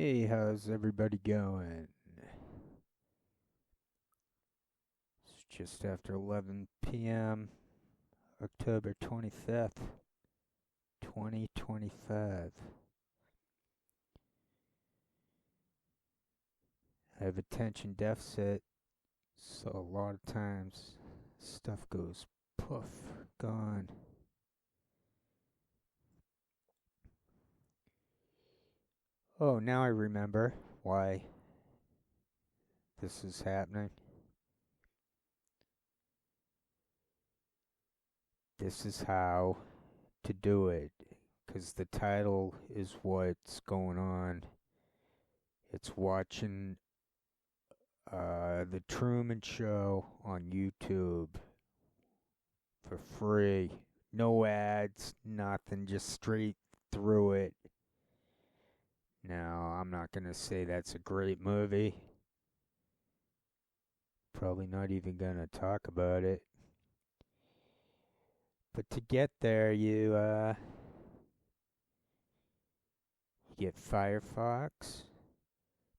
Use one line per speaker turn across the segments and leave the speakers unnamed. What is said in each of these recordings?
Hey, how's everybody going? It's just after 11 p.m., October 25th, 2025. I have attention deficit, so a lot of times stuff goes poof, gone. Oh, now I remember why this is happening. This is how to do it, because the title is what's going on. It's watching the Truman Show on YouTube for free. No ads, nothing, just straight through it. Now, I'm not going to say that's a great movie. Probably not even going to talk about it. But to get there, you get Firefox.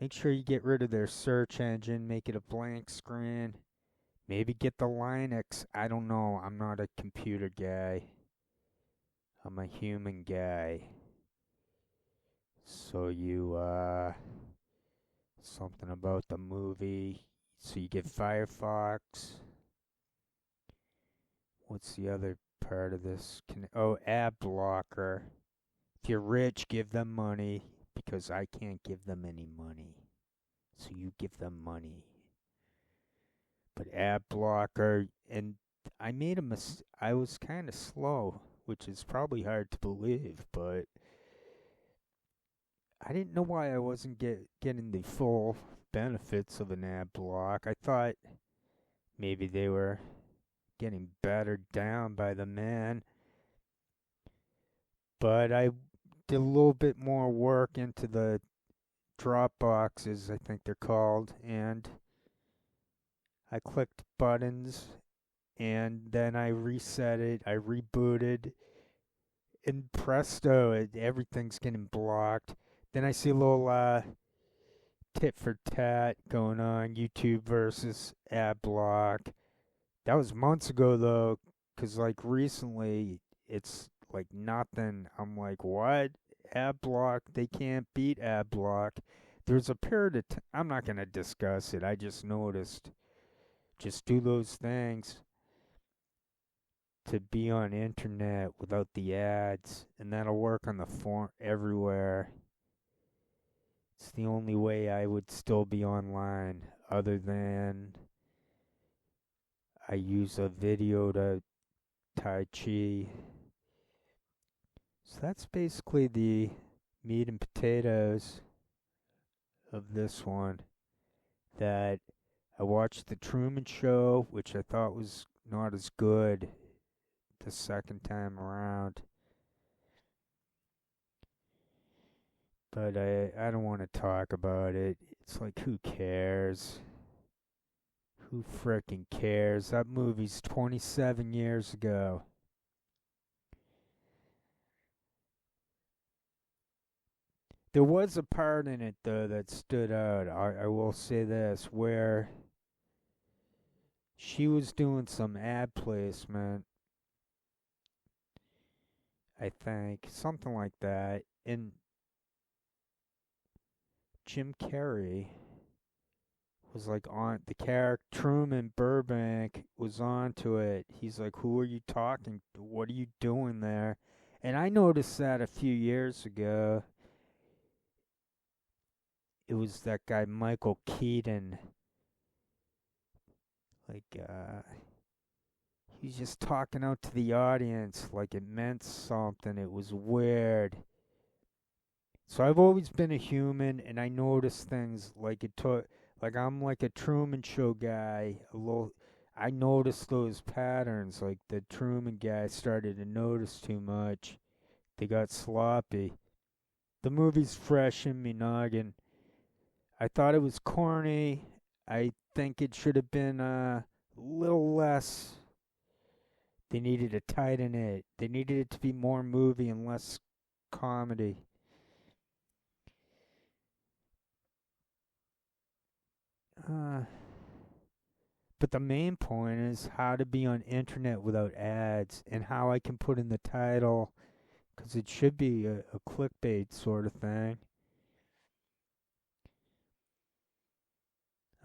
Make sure you get rid of their search engine, make it a blank screen. Maybe get the Linux. I don't know. I'm not a computer guy. I'm a human guy. So something about the movie. So you get Firefox. What's the other part of this? Ad blocker. If you're rich, give them money because I can't give them any money. So you give them money. But ad blocker, and I made a mistake. I was kind of slow, which is probably hard to believe, but I didn't know why I wasn't getting the full benefits of an ad block. I thought maybe they were getting battered down by the man, but I did a little bit more work into the drop boxes, I think they're called, and I clicked buttons and then I reset it, I rebooted, and presto, everything's getting blocked. Then I see a little tit for tat going on, YouTube versus ad block. That was months ago though, 'cause like recently it's like nothing. I'm like, what? Ad block? They can't beat ad block. There's a period of I'm not gonna discuss it. I just noticed. Just do those things to be on internet without the ads, and that'll work on the form everywhere. It's the only way I would still be online, other than I use a video to Tai Chi. So that's basically the meat and potatoes of this one. That I watched the Truman Show, which I thought was not as good the second time around. But I don't want to talk about it. It's like, who cares? Who frickin' cares? That movie's 27 years ago. There was a part in it, though, that stood out. I will say this, where she was doing some ad placement, I think, something like that, and Jim Carrey was like on the character. Truman Burbank was onto it. He's like, "Who are you talking to? What are you doing there?" And I noticed that a few years ago. It was that guy Michael Keaton. Like, he's just talking out to the audience like it meant something. It was weird. So I've always been a human, and I notice things like it took. Like I'm like a Truman Show guy. A little. I noticed those patterns. Like the Truman guy started to notice too much. They got sloppy. The movie's fresh in me noggin. I thought it was corny. I think it should have been a little less. They needed to tighten it. They needed it to be more movie and less comedy. Uh, but the main point is how to be on internet without ads and how I can put in the title because it should be a clickbait sort of thing.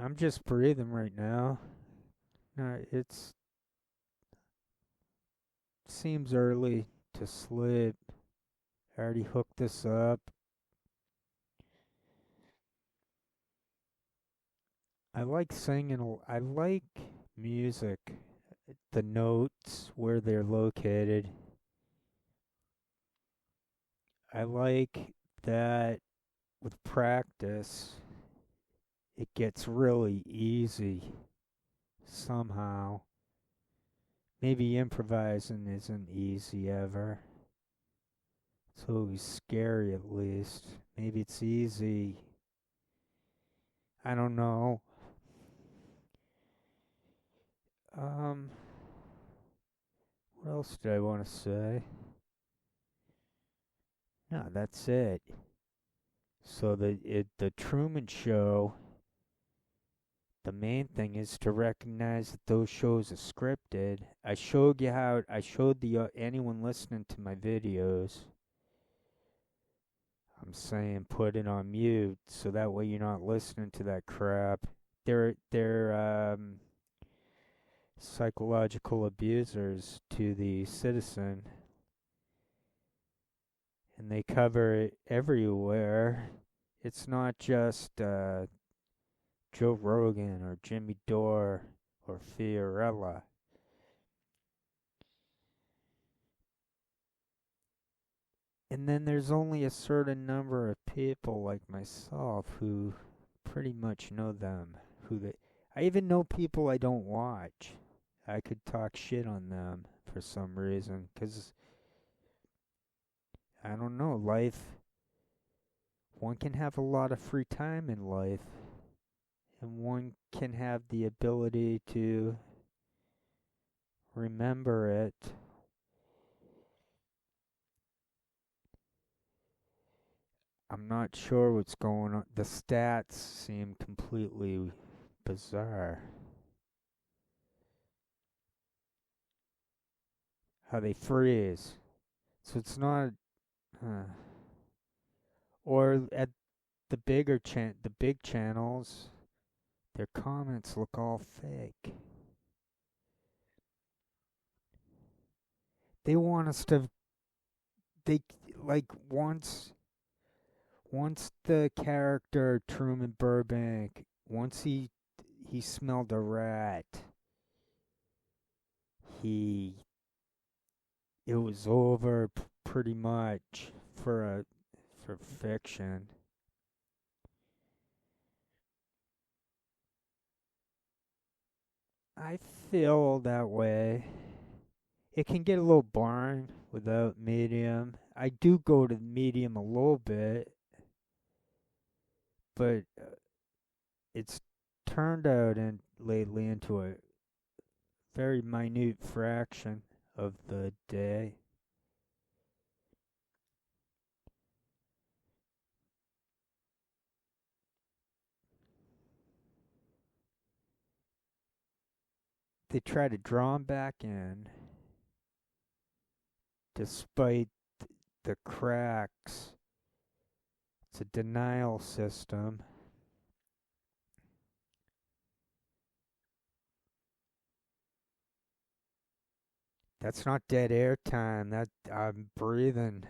I'm just breathing right now. No, it's seems early to sleep. I already hooked this up. I like singing. I like music. The notes, where they're located. I like that with practice, it gets really easy somehow. Maybe improvising isn't easy ever. It's always scary at least. Maybe it's easy. I don't know. Um, what else did I want to say? No, that's it. So the Truman Show, the main thing is to recognize that those shows are scripted. I showed the anyone listening to my videos. I'm saying put it on mute so that way you're not listening to that crap. They're psychological abusers to the citizen, and they cover it everywhere. It's not just Joe Rogan or Jimmy Dore or Fiorella. And then there's only a certain number of people like myself who pretty much know them. I even know people I don't watch. I could talk shit on them for some reason, 'cause I don't know, one can have a lot of free time in life, and one can have the ability to remember it. I'm not sure what's going on. The stats seem completely bizarre. How they freeze. So it's not. Uh, or at the big channels, their comments look all fake. They want us to. They like once the character Truman Burbank, once he smelled a rat, he it was over pretty much for fiction. I feel that way. It can get a little boring without Medium. I do go to Medium a little bit, but it's turned out in lately into a very minute fraction of the day. They try to draw him back in despite the cracks. It's a denial system. That's not dead air time. That I'm breathing.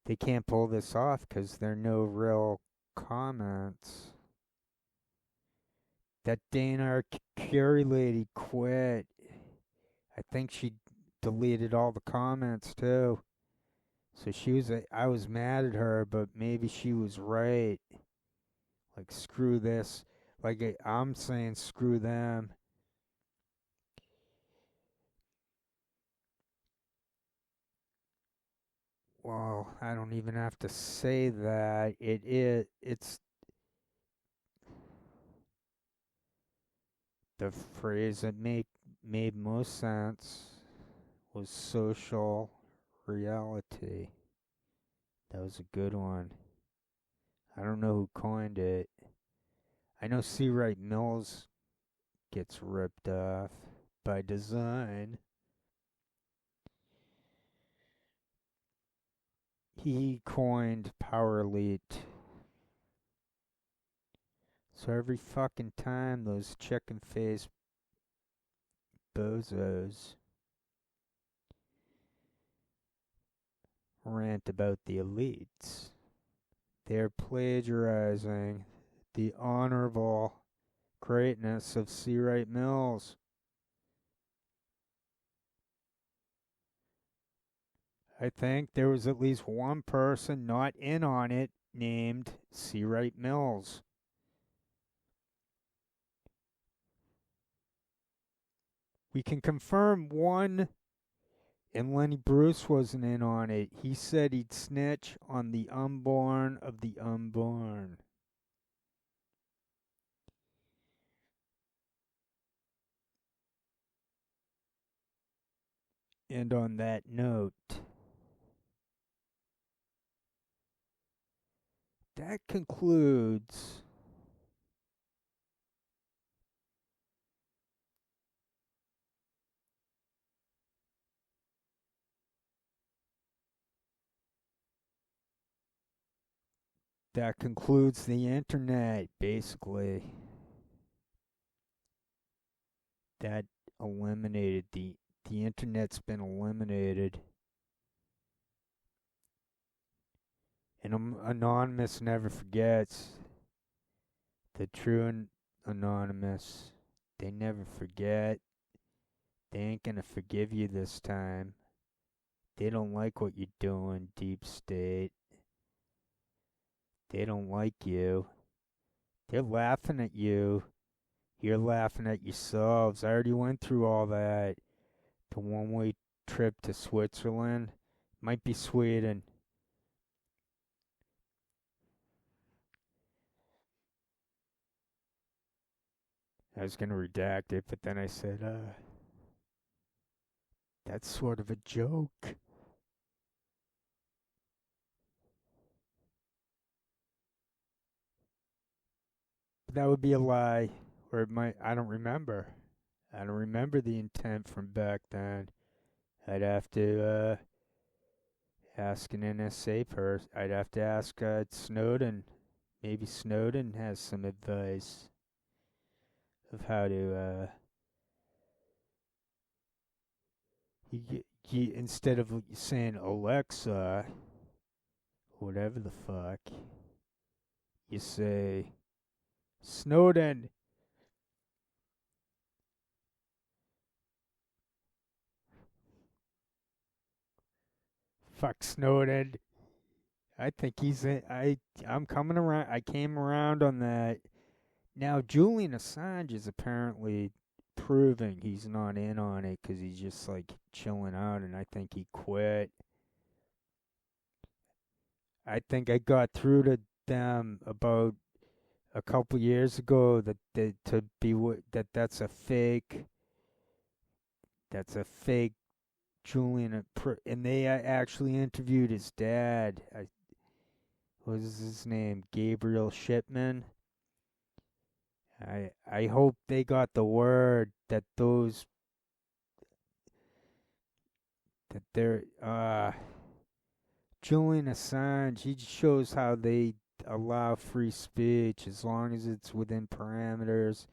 They can't pull this off because there are no real comments. That Dana Curie lady quit. I think she deleted all the comments too. So I was mad at her, but maybe she was right. Like, screw this. Like, I'm saying screw them. Well, I don't even have to say that. It's the phrase that made most sense was social reality. That was a good one. I don't know who coined it. I know C. Wright Mills gets ripped off by design. He coined Power Elite. So every fucking time those chicken faced bozos rant about the elites, they're plagiarizing the honorable greatness of C. Wright Mills. I think there was at least one person not in on it named C. Wright Mills. We can confirm one, and Lenny Bruce wasn't in on it. He said he'd snitch on the unborn of the unborn. And on that note, that concludes the internet, basically. That eliminated the internet's been eliminated. And Anonymous never forgets. The true Anonymous, they never forget. They ain't gonna forgive you this time. They don't like what you're doing, deep state. They don't like you. They're laughing at you. You're laughing at yourselves. I already went through all that. The one-way trip to Switzerland. Might be Sweden. I was gonna redact it, but then I said, that's sort of a joke. But that would be a lie. Or it might, I don't remember. I don't remember the intent from back then. I'd have to ask an NSA person. I'd have to ask Snowden. Maybe Snowden has some advice of how to. Instead of saying Alexa, whatever the fuck, you say Snowden. Fuck Snowden. I think he's in. I'm coming around. I came around on that. Now Julian Assange is apparently proving he's not in on it because he's just like chilling out, and I think he quit. I think I got through to them about a couple years ago that that's a fake Julian, and they actually interviewed his dad. What was his name? Gabriel Shipman. I hope they got the word that they're Julian Assange. He shows how they allow free speech as long as it's within parameters,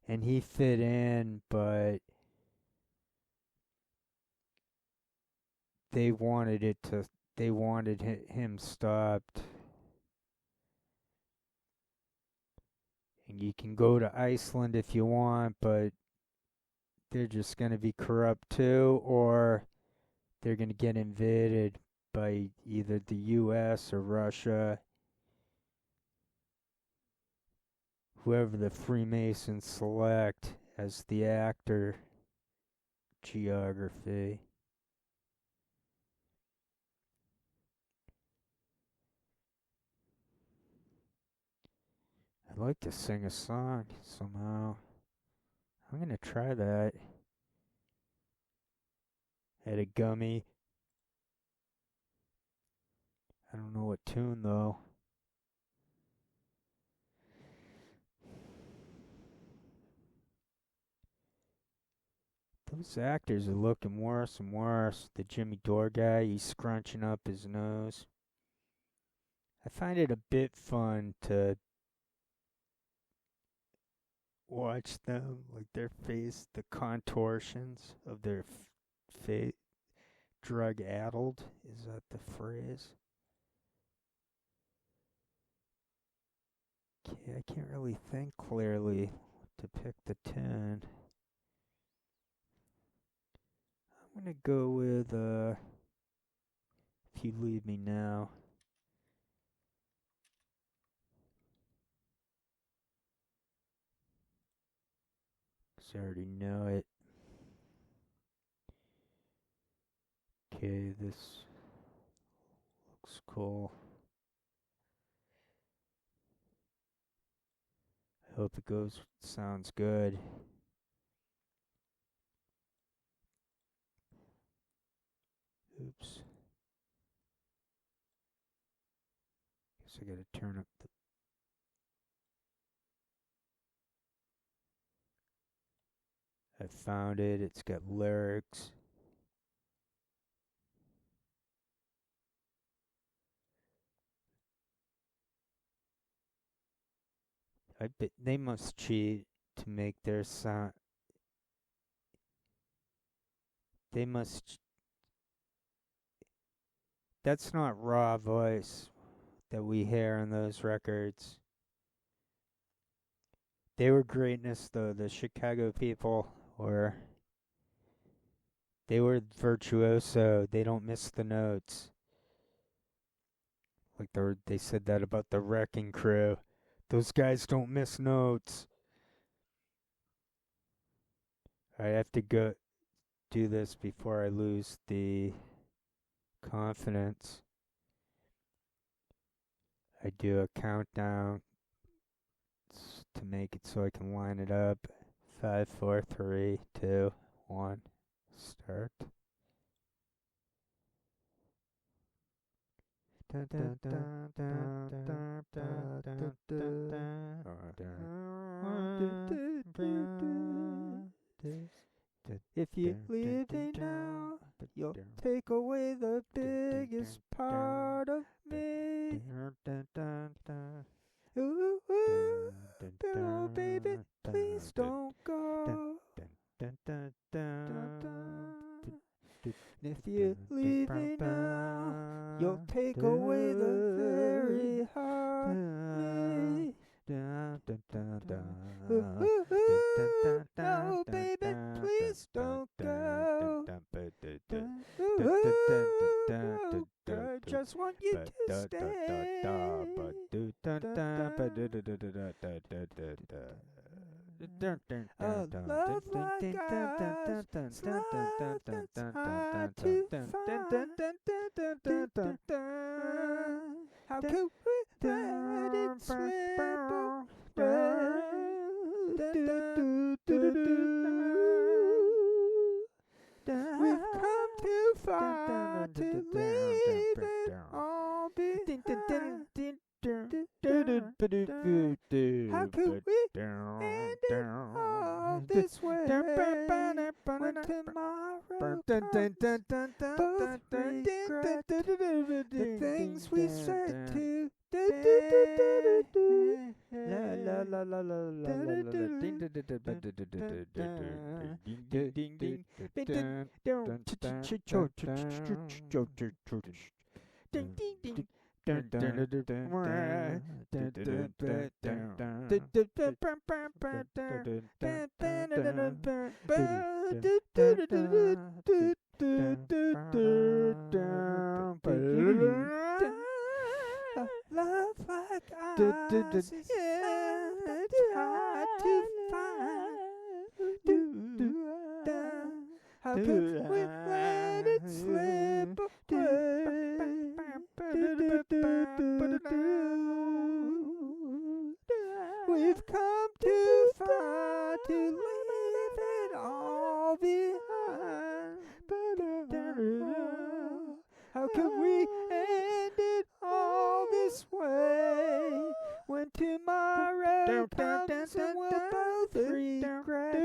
and he fit in, but they wanted it to. They wanted him stopped. And you can go to Iceland if you want, but they're just going to be corrupt too, or they're going to get invaded by either the US or Russia, whoever the Freemasons select as the actor geography. I'd like to sing a song somehow. I'm going to try that. Had a gummy. I don't know what tune though. Those actors are looking worse and worse. The Jimmy Dore guy, he's scrunching up his nose. I find it a bit fun to watch them, like their face, the contortions of their face. Drug addled, is that the phrase? Okay, I can't really think clearly to pick the tune. I'm gonna go with If You Leave Me Now. 'Cause I already know it. Okay, this looks cool. I hope it sounds good. Oops. Guess I gotta turn up the. I found it. It's got lyrics. I bet they must cheat to make their sound. They must. That's not raw voice that we hear on those records. They were greatness though. The Chicago people were. They were virtuoso. They don't miss the notes. Like they said that about the Wrecking Crew. Those guys don't miss notes. I have to go do this before I lose the confidence. I do a countdown to make it so I can line it up. 5, 4, 3, 2, 1, start. If you leave me now, you'll take away the biggest part of me. Ooh, oh, baby, please don't go. If you leave me now, you'll take away the very heart of me. No, baby, please don't go. I just want you to stay. A love like ours, it's nothing's hard to find. How could we let it slip away? We've come too far to leave it all behind. How could we end it all this way when tomorrow comes? Both regret the things we said today. La la la la la la la ding ding ding ding ding ding. A love like ours is hard to find. How could we let it slip away? We've come too far to leave it all behind.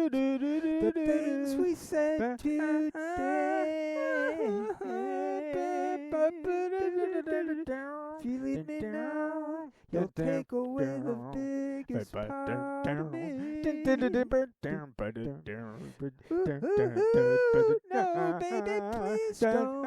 The things we said today. If you leave me now, you'll take away the biggest part of me. No, baby, please don't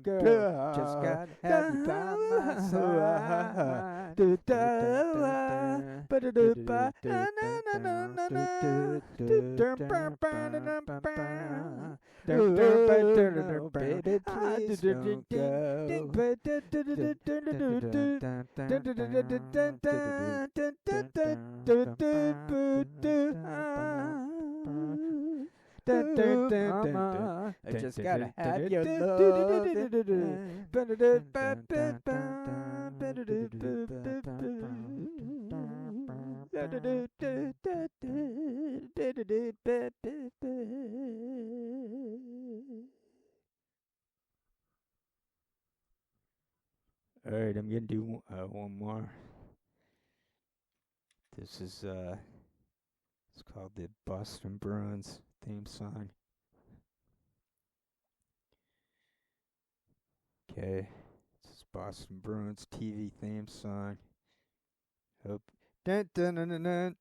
girl, just gotta have you by my side. Baby, please don't Mama, I just gotta have your love. Alright, I'm gonna do one more. This is it's called the Boston Bruins theme song. Okay, this is Boston Bruins TV theme song. Hope. Dun, dun, dun, dun, dun.